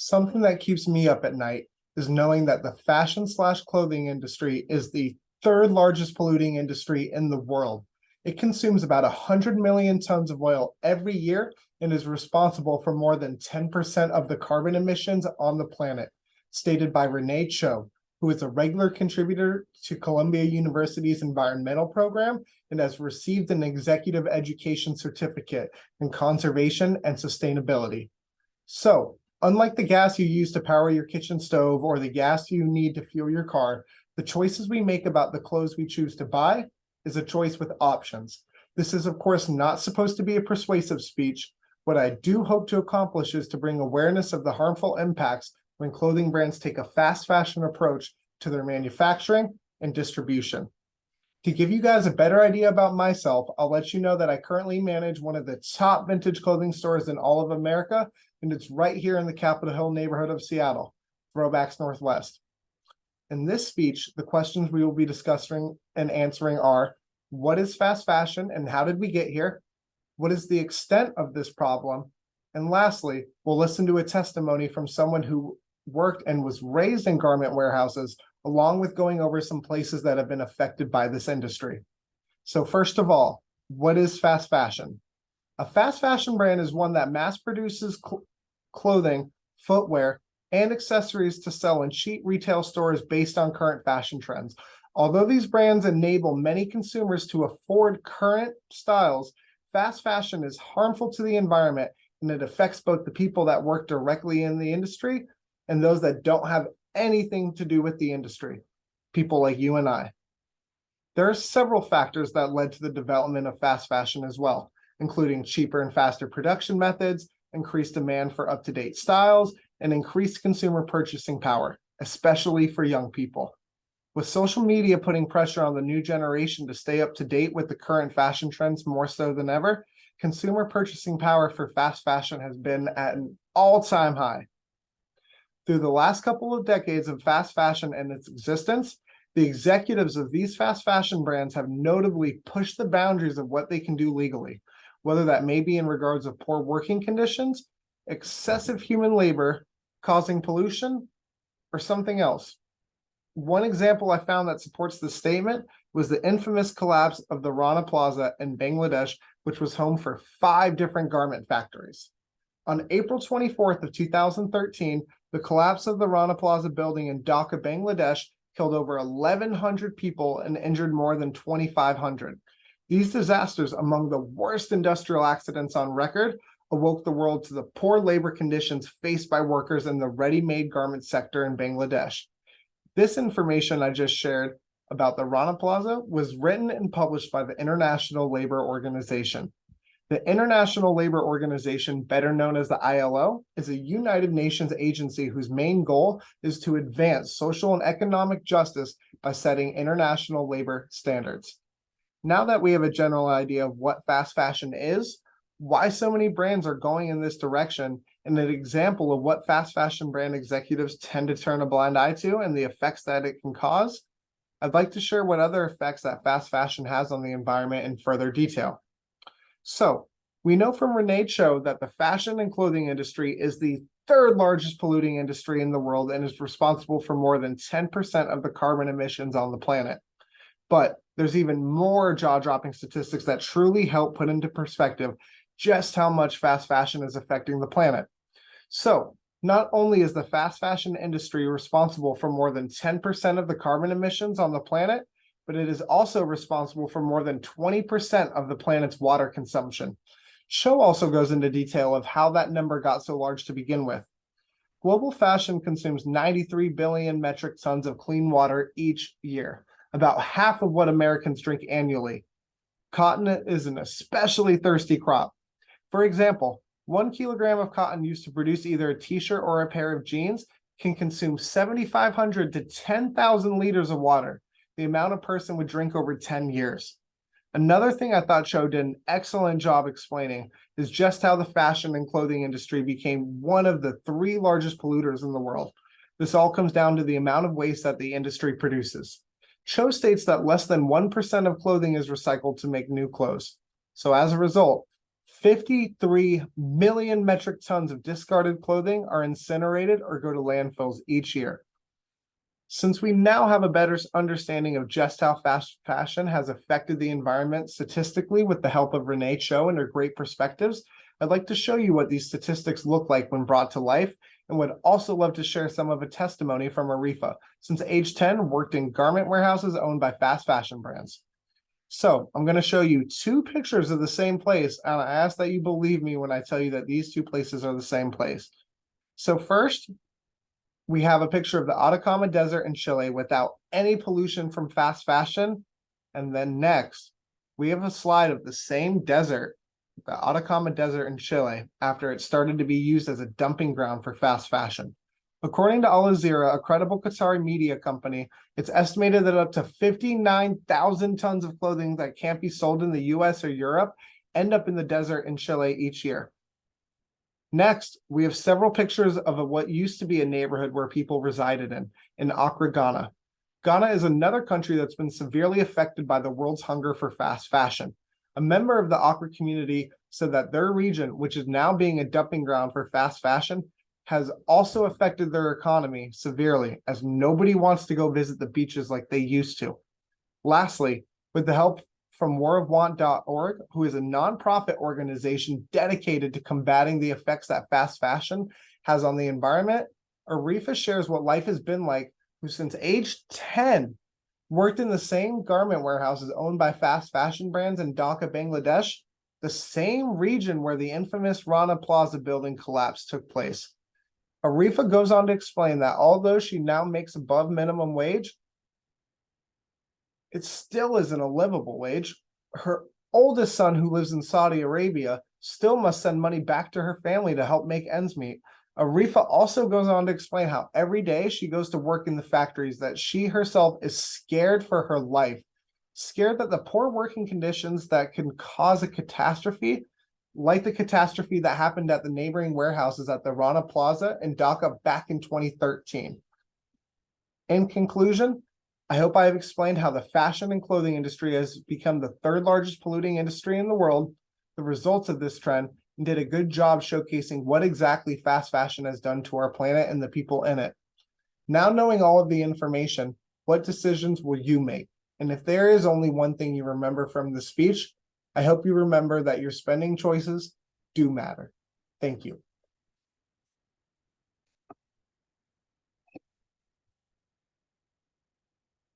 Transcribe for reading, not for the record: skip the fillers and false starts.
Something that keeps me up at night is knowing that the fashion/clothing industry is the third largest polluting industry in the world. It consumes about 100 million tons of oil every year and is responsible for more than 10% of the carbon emissions on the planet, stated by Renee Cho, who is a regular contributor to Columbia University's environmental program and has received an executive education certificate in conservation and sustainability. So, unlike the gas you use to power your kitchen stove or the gas you need to fuel your car, the choices we make about the clothes we choose to buy is a choice with options. This is, of course, not supposed to be a persuasive speech. What I do hope to accomplish is to bring awareness of the harmful impacts when clothing brands take a fast fashion approach to their manufacturing and distribution. To give you guys a better idea about myself, I'll let you know that I currently manage one of the top vintage clothing stores in all of America, and it's right here in the Capitol Hill neighborhood of Seattle, Throwbacks Northwest. In this speech, the questions we will be discussing and answering are: what is fast fashion and how did we get here? What is the extent of this problem? And lastly, we'll listen to a testimony from someone who worked and was raised in garment warehouses, along with going over some places that have been affected by this industry. So first of all, what is fast fashion? A fast fashion brand is one that mass produces clothing, footwear, and accessories to sell in cheap retail stores based on current fashion trends. Although these brands enable many consumers to afford current styles, fast fashion is harmful to the environment, and it affects both the people that work directly in the industry and those that don't have anything to do with the industry, people like you and I. There are several factors that led to the development of fast fashion as well, including cheaper and faster production methods, increased demand for up-to-date styles, and increased consumer purchasing power, especially for young people. With social media putting pressure on the new generation to stay up to date with the current fashion trends more so than ever, consumer purchasing power for fast fashion has been at an all-time high. Through the last couple of decades of fast fashion and its existence, the executives of these fast fashion brands have notably pushed the boundaries of what they can do legally, whether that may be in regards of poor working conditions, excessive human labor causing pollution, or something else. One example I found that supports this statement was the infamous collapse of the Rana Plaza in Bangladesh, which was home for 5 different garment factories. On April 24th of 2013, the collapse of the Rana Plaza building in Dhaka, Bangladesh, killed over 1,100 people and injured more than 2,500. These disasters, among the worst industrial accidents on record, awoke the world to the poor labor conditions faced by workers in the ready-made garment sector in Bangladesh. This information I just shared about the Rana Plaza was written and published by the International Labor Organization. The International Labor Organization, better known as the ILO, is a United Nations agency whose main goal is to advance social and economic justice by setting international labor standards. Now that we have a general idea of what fast fashion is, why so many brands are going in this direction, and an example of what fast fashion brand executives tend to turn a blind eye to and the effects that it can cause, I'd like to share what other effects that fast fashion has on the environment in further detail. So, we know from Renee Cho that the fashion and clothing industry is the third largest polluting industry in the world and is responsible for more than 10% of the carbon emissions on the planet. But there's even more jaw-dropping statistics that truly help put into perspective just how much fast fashion is affecting the planet. So, not only is the fast fashion industry responsible for more than 10% of the carbon emissions on the planet, but it is also responsible for more than 20% of the planet's water consumption. Cho also goes into detail of how that number got so large to begin with. Global fashion consumes 93 billion metric tons of clean water each year, about half of what Americans drink annually. Cotton is an especially thirsty crop. For example, 1 kilogram of cotton used to produce either a t-shirt or a pair of jeans can consume 7,500 to 10,000 liters of water, the amount a person would drink over 10 years. Another thing I thought Cho did an excellent job explaining is just how the fashion and clothing industry became one of the 3 largest polluters in the world. This all comes down to the amount of waste that the industry produces. Cho states that less than 1% of clothing is recycled to make new clothes. So as a result, 53 million metric tons of discarded clothing are incinerated or go to landfills each year. Since we now have a better understanding of just how fast fashion has affected the environment statistically with the help of Renee Cho and her great perspectives, I'd like to show you what these statistics look like when brought to life, and would also love to share some of a testimony from Arifa, since age 10 worked in garment warehouses owned by fast fashion brands. So I'm going to show you two pictures of the same place, and I ask that you believe me when I tell you that these two places are the same place. So first, we have a picture of the Atacama Desert in Chile without any pollution from fast fashion. And then next, we have a slide of the same desert, the Atacama Desert in Chile, after it started to be used as a dumping ground for fast fashion. According to Al Jazeera, a credible Qatari media company, it's estimated that up to 59,000 tons of clothing that can't be sold in the US or Europe end up in the desert in Chile each year. Next, we have several pictures of what used to be a neighborhood where people resided in Accra, Ghana. Ghana is another country that's been severely affected by the world's hunger for fast fashion. A member of the Accra community said that their region, which is now being a dumping ground for fast fashion, has also affected their economy severely, as nobody wants to go visit the beaches like they used to. Lastly, with the help from warofwant.org, who is a nonprofit organization dedicated to combating the effects that fast fashion has on the environment, Arifa shares what life has been like, who since age 10 worked in the same garment warehouses owned by fast fashion brands in Dhaka, Bangladesh, the same region where the infamous Rana Plaza building collapse took place. Arifa goes on to explain that although she now makes above minimum wage, it still isn't a livable wage. Her oldest son, who lives in Saudi Arabia, still must send money back to her family to help make ends meet. Arifa also goes on to explain how every day she goes to work in the factories that she herself is scared for her life, scared that the poor working conditions that can cause a catastrophe, like the catastrophe that happened at the neighboring warehouses at the Rana Plaza in Dhaka back in 2013. In conclusion, I hope I have explained how the fashion and clothing industry has become the third largest polluting industry in the world, the results of this trend, and did a good job showcasing what exactly fast fashion has done to our planet and the people in it. Now knowing all of the information, what decisions will you make? And if there is only one thing you remember from the speech, I hope you remember that your spending choices do matter. Thank you.